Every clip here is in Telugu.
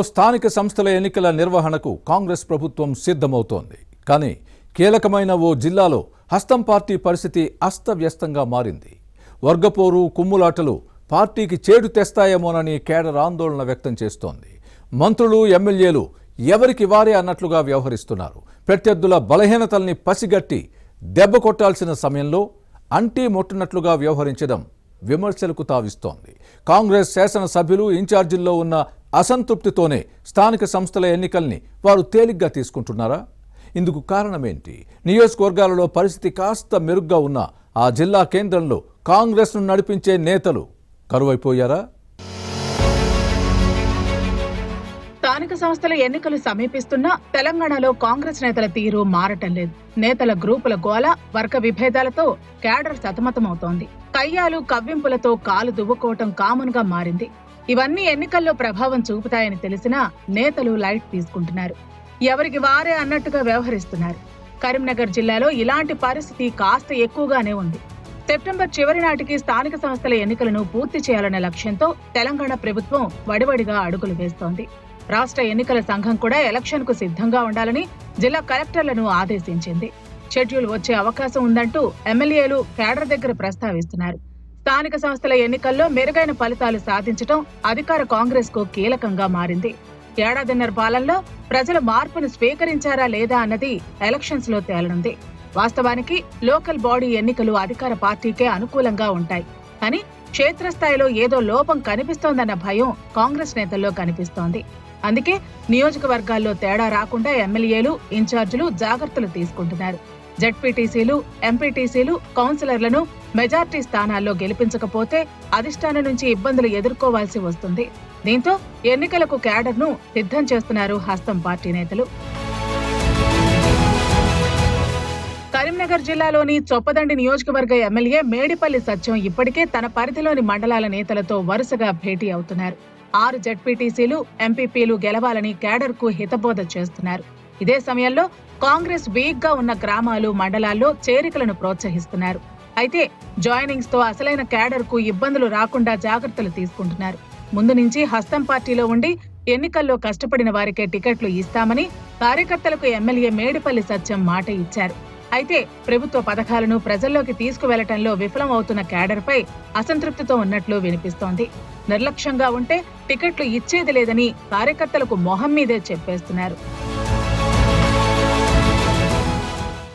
స్థానిక సంస్థల ఎన్నికల నిర్వహణకు కాంగ్రెస్ ప్రభుత్వం సిద్ధమవుతోంది. కానీ కీలకమైన ఓ జిల్లాలో హస్తం పార్టీ పరిస్థితి అస్తవ్యస్తంగా మారింది. వర్గపోరు, కుమ్ములాటలు పార్టీకి చేడు తెస్తాయేమోనని కేడర్ ఆందోళన వ్యక్తం చేస్తోంది. మంత్రులు, ఎమ్మెల్యేలు ఎవరికి వారే అన్నట్లుగా వ్యవహరిస్తున్నారు. ప్రత్యర్థుల బలహీనతల్ని పసిగట్టి దెబ్బ కొట్టాల్సిన సమయంలో అంటీ మొట్టునట్లుగా వ్యవహరించడం విమర్శలకు తావిస్తోంది. కాంగ్రెస్ శాసనసభ్యులు, ఇన్ఛార్జీల్లో ఉన్న అసంతృప్తితోనే స్థానిక సంస్థల ఎన్నికల్ని వారు తేలిగ్గా తీసుకుంటున్నారా? ఇందుకు కారణమేంటి? నియోజకవర్గాలలో పరిస్థితి కాస్త మెరుగ్గా ఉన్న ఆ జిల్లా కేంద్రంలో కాంగ్రెస్ను నడిపించే నేతలు కరువైపోయారా? స్థానిక సంస్థల ఎన్నికలు సమీపిస్తున్నా తెలంగాణలో కాంగ్రెస్ నేతల తీరు మారటం లేదు. నేతల గ్రూపుల గోల, వర్గ విభేదాలతో క్యాడర్ సతమతమవుతోంది. కయ్యాలు, కవ్వింపులతో కాలు దువ్వుకోవటం కామన్ గా మారింది. ఇవన్నీ ఎన్నికల్లో ప్రభావం చూపుతాయని తెలిసినా నేతలు లైట్ తీసుకుంటున్నారు. ఎవరికి వారే అన్నట్టుగా వ్యవహరిస్తున్నారు. కరీంనగర్ జిల్లాలో ఇలాంటి పరిస్థితి కాస్త ఎక్కువగానే ఉంది. సెప్టెంబర్ చివరి నాటికి స్థానిక సంస్థల ఎన్నికలను పూర్తి చేయాలనే లక్ష్యంతో తెలంగాణ ప్రభుత్వం వడివడిగా అడుగులు వేస్తోంది. రాష్ట్ర ఎన్నికల సంఘం కూడా ఎలక్షన్ కు సిద్ధంగా ఉండాలని జిల్లా కలెక్టర్లను ఆదేశించింది. షెడ్యూల్ వచ్చే అవకాశం ఉందంటూ ఎమ్మెల్యేలు కేడర్ దగ్గర ప్రస్తావిస్తున్నారు. స్థానిక సంస్థల ఎన్నికల్లో మెరుగైన ఫలితాలు సాధించడం అధికార కాంగ్రెస్ కు కీలకంగా మారింది. ఏడాదిన్నర పాలనలో ప్రజలు మార్పును స్వీకరించారా లేదా అన్నది ఎలక్షన్స్ లో తేలనుంది. వాస్తవానికి లోకల్ బాడీ ఎన్నికలు అధికార పార్టీకే అనుకూలంగా ఉంటాయి. కానీ క్షేత్రస్థాయిలో ఏదో లోపం కనిపిస్తోందన్న భయం కాంగ్రెస్ నేతల్లో కనిపిస్తోంది. అందుకే నియోజకవర్గాల్లో తేడా రాకుండా ఎమ్మెల్యేలు, ఇన్ఛార్జీలు జాగ్రత్తలు తీసుకుంటున్నారు. జెడ్పీటీసీలు, ఎంపీటీసీలు, కౌన్సిలర్లను మెజార్టీ స్థానాల్లో గెలిపించకపోతే అధిష్టానం నుంచి ఇబ్బందులు ఎదుర్కోవాల్సి వస్తుంది. దీంతో ఎన్నికలకు క్యాడర్ను సిద్ధం చేస్తున్నారు హస్తం పార్టీ నేతలు. కరీంనగర్ జిల్లాలోని చొప్పదండి నియోజకవర్గ ఎమ్మెల్యే మేడిపల్లి సత్యం ఇప్పటికే తన పరిధిలోని మండలాల నేతలతో వరుసగా భేటీ అవుతున్నారు. 6 జెడ్పీటీసీలు, ఎంపీపీలు గెలవాలని క్యాడర్ కు హితబోధ చేస్తున్నారు. ఇదే సమయంలో కాంగ్రెస్ వీక్ గా ఉన్న గ్రామాలు, మండలాల్లో చేరికలను ప్రోత్సహిస్తున్నారు. అయితే జాయినింగ్స్ తో అసలైన క్యాడర్ కు ఇబ్బందులు రాకుండా జాగ్రత్తలు తీసుకుంటున్నారు. ముందు నుంచి హస్తం పార్టీలో ఉండి ఎన్నికల్లో కష్టపడిన వారికే టికెట్లు ఇస్తామని కార్యకర్తలకు ఎమ్మెల్యే మేడిపల్లి సత్యం మాట ఇచ్చారు. అయితే ప్రభుత్వ పథకాలను ప్రజల్లోకి తీసుకువెళ్లటంలో విఫలం అవుతున్న క్యాడర్ పై అసంతృప్తితో ఉన్నట్లు వినిపిస్తోంది. నిర్లక్ష్యంగా ఉంటే టికెట్లు ఇచ్చేది లేదని కార్యకర్తలకు మొహం మీదే చెప్పేస్తున్నారు.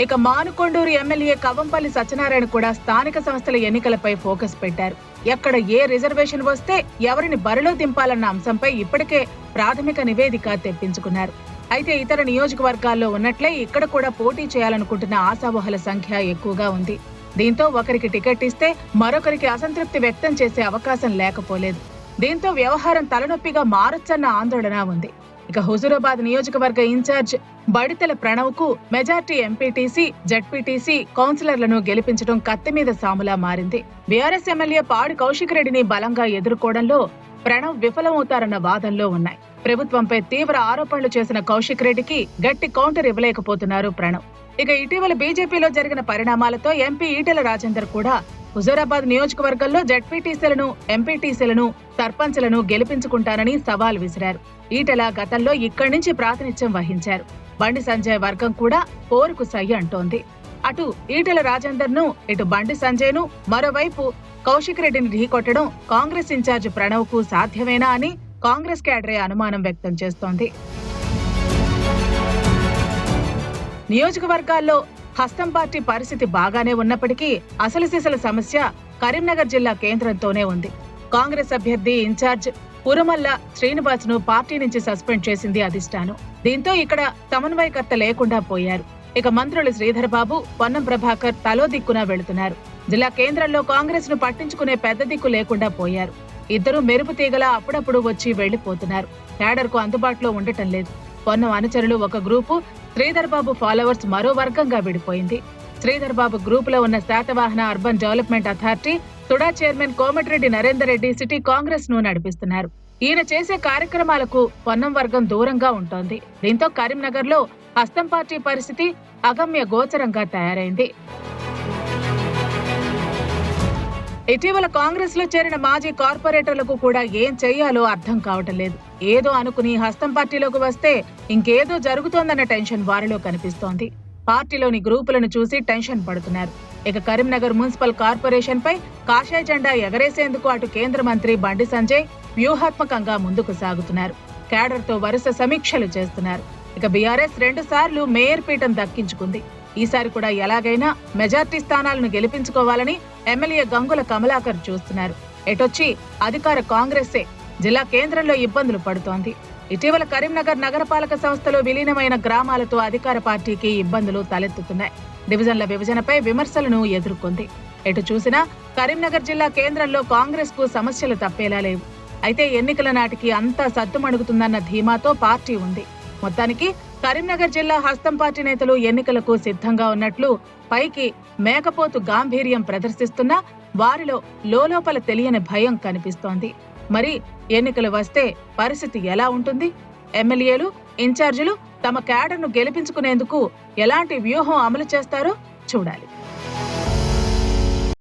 ఇక మానుకొండూరు ఎమ్మెల్యే కవ్వంపల్లి సత్యనారాయణ కూడా స్థానిక సంస్థల ఎన్నికలపై ఫోకస్ పెట్టారు. ఎక్కడ ఏ రిజర్వేషన్ వస్తే ఎవరిని బరిలో దింపాలన్న అంశంపై ఇప్పటికే ప్రాథమిక నివేదిక తెప్పించుకున్నారు. అయితే ఇతర నియోజకవర్గాల్లో ఉన్నట్లే ఇక్కడ కూడా పోటీ చేయాలనుకుంటున్న ఆశావహుల సంఖ్య ఎక్కువగా ఉంది. దీంతో ఒకరికి టికెట్ ఇస్తే మరొకరికి అసంతృప్తి వ్యక్తం చేసే అవకాశం లేకపోలేదు. దీంతో వ్యవహారం తలనొప్పిగా మారొచ్చన్న ఆందోళన ఉంది. ఇక హుజూరాబాద్ నియోజకవర్గ ఇన్ఛార్జ్ బడితెల ప్రణవ్ కు మెజార్టీ ఎంపీటీసీ, జెడ్పీటీసీ, కౌన్సిలర్లను గెలిపించడం కత్తి మీద సాములా మారింది. బీఆర్ఎస్ ఎమ్మెల్యే పాడి కౌశిక్ రెడ్డిని బలంగా ఎదుర్కోవడంలో ప్రణవ్ విఫలమవుతారన్న వాదనలో ఉన్నాయి. ప్రభుత్వంపై తీవ్ర ఆరోపణలు చేసిన కౌశిక్ రెడ్డికి గట్టి కౌంటర్ ఇవ్వలేకపోతున్నారు ప్రణవ్. ఇక ఇటీవల బీజేపీలో జరిగిన పరిణామాలతో ఎంపీ ఈటెల రాజేందర్ కూడా హుజూరాబాద్ నియోజకవర్గంలో జెడ్పీటీసీలను, ఎంపీటీసీలను, సర్పంచ్లను గెలిపించుకుంటానని సవాల్ విసిరారు. ఈటెల గతంలో ఇక్కడి నుంచి ప్రాతినిధ్యం వహించారు. బండి సంజయ్ వర్గం కూడా పోరుకు సై అంటోంది. అటు ఈటెల రాజేందర్ ను, ఇటు బండి సంజయ్ ను, మరోవైపు కౌశిక్ రెడ్డిని ఢీకొట్టడం కాంగ్రెస్ ఇన్ఛార్జ్ ప్రణవ్ కు సాధ్యమేనా అని కాంగ్రెస్ క్యాడరే అనుమానం వ్యక్తం చేస్తోంది. నియోజకవర్గాల్లో హస్తం పార్టీ పరిస్థితి బాగానే ఉన్నప్పటికీ అసలు సిసల సమస్య కరీంనగర్ జిల్లా కేంద్రంతోనే ఉంది. కాంగ్రెస్ అభ్యర్థి ఇన్ఛార్జ్ పురమల్ల శ్రీనివాస్ ను పార్టీ నుంచి సస్పెండ్ చేసింది అధిష్టానం. దీంతో ఇక్కడ సమన్వయకర్త లేకుండా పోయారు. ఇక మంత్రులు శ్రీధర్ బాబు, పొన్నం ప్రభాకర్ తలో దిక్కున వెళుతున్నారు. జిల్లా కేంద్రంలో కాంగ్రెస్ ను పట్టించుకునే పెద్ద దిక్కు లేకుండా పోయారు. ఇద్దరు మెరుపు తీగలా అప్పుడప్పుడు వచ్చి వెళ్లిపోతున్నారు. క్యాడర్ కు అందుబాటులో ఉండటం లేదు. పొన్నం అనుచరులు ఒక గ్రూపు, శ్రీధర్ బాబు ఫాలోవర్స్ మరో వర్గంగా విడిపోయింది. శ్రీధర్ బాబు గ్రూప్ లో ఉన్న Satavahana urban development authority, TUDA chairman Komatireddy Narender Reddy city Congress ను నడిపిస్తున్నారు. ఈయన చేసే కార్యక్రమాలకు పొన్నం వర్గం దూరంగా ఉంటోంది. దీంతో కరీంనగర్ లో హస్తం పార్టీ పరిస్థితి అగమ్య గోచరంగా తయారైంది. ఇటీవల కాంగ్రెస్ లో చేరిన మాజీ కార్పొరేటర్లకు కూడా ఏం చెయ్యాలో అర్థం కావటం లేదు. ఏదో అనుకుని హస్తం పార్టీలోకి వస్తే ఇంకేదో జరుగుతోందన్న టెన్షన్ వారిలో కనిపిస్తోంది. పార్టీలోని గ్రూపులను చూసి టెన్షన్ పడుతున్నారు. ఇక కరీంనగర్ మున్సిపల్ కార్పొరేషన్ పై కాషాయ జెండా ఎగరేసేందుకు అటు కేంద్ర మంత్రి బండి సంజయ్ వ్యూహాత్మకంగా ముందుకు సాగుతున్నారు. క్యాడర్ తో వరుస సమీక్షలు చేస్తున్నారు. ఇక బీఆర్ఎస్ 2 సార్లు మేయర్ పీఠం దక్కించుకుంది. ఈసారి కూడా ఎలాగైనా మెజార్టీ స్థానాలను గెలిపించుకోవాలని ఎమ్మెల్యే గంగుల కమలాకర్ చూస్తున్నారు. ఎటొచ్చి అధికార కాంగ్రెస్సే జిల్లా కేంద్రంలో ఇబ్బందులు పడుతోంది. ఇటీవల కరీంనగర్ నగరపాలక సంస్థలో విలీనమైన గ్రామాలతో అధికార పార్టీకి ఇబ్బందులు తలెత్తుతున్నాయి. డివిజన్ల విభజనపై విమర్శలను ఎదుర్కొంది. ఎటు చూసినా కరీంనగర్ జిల్లా కేంద్రంలో కాంగ్రెస్ కు సమస్యలు తప్పేలా లేవు. అయితే ఎన్నికల నాటికి అంతా సద్దుమణుగుతుందన్న ధీమాతో పార్టీ ఉంది. మొత్తానికి కరీంనగర్ జిల్లా హస్తం పార్టీ నేతలు ఎన్నికలకు సిద్ధంగా ఉన్నట్లు పైకి మేకపోతు గాంభీర్యం ప్రదర్శిస్తున్నా వారిలో లోలోపల తెలియని భయం కనిపిస్తోంది. మరి ఎన్నికలు వస్తే పరిస్థితి ఎలా ఉంటుంది? ఎమ్మెల్యేలు, ఇన్ఛార్జీలు తమ క్యాడర్ను గెలిపించుకునేందుకు ఎలాంటి వ్యూహం అమలు చేస్తారో చూడాలి.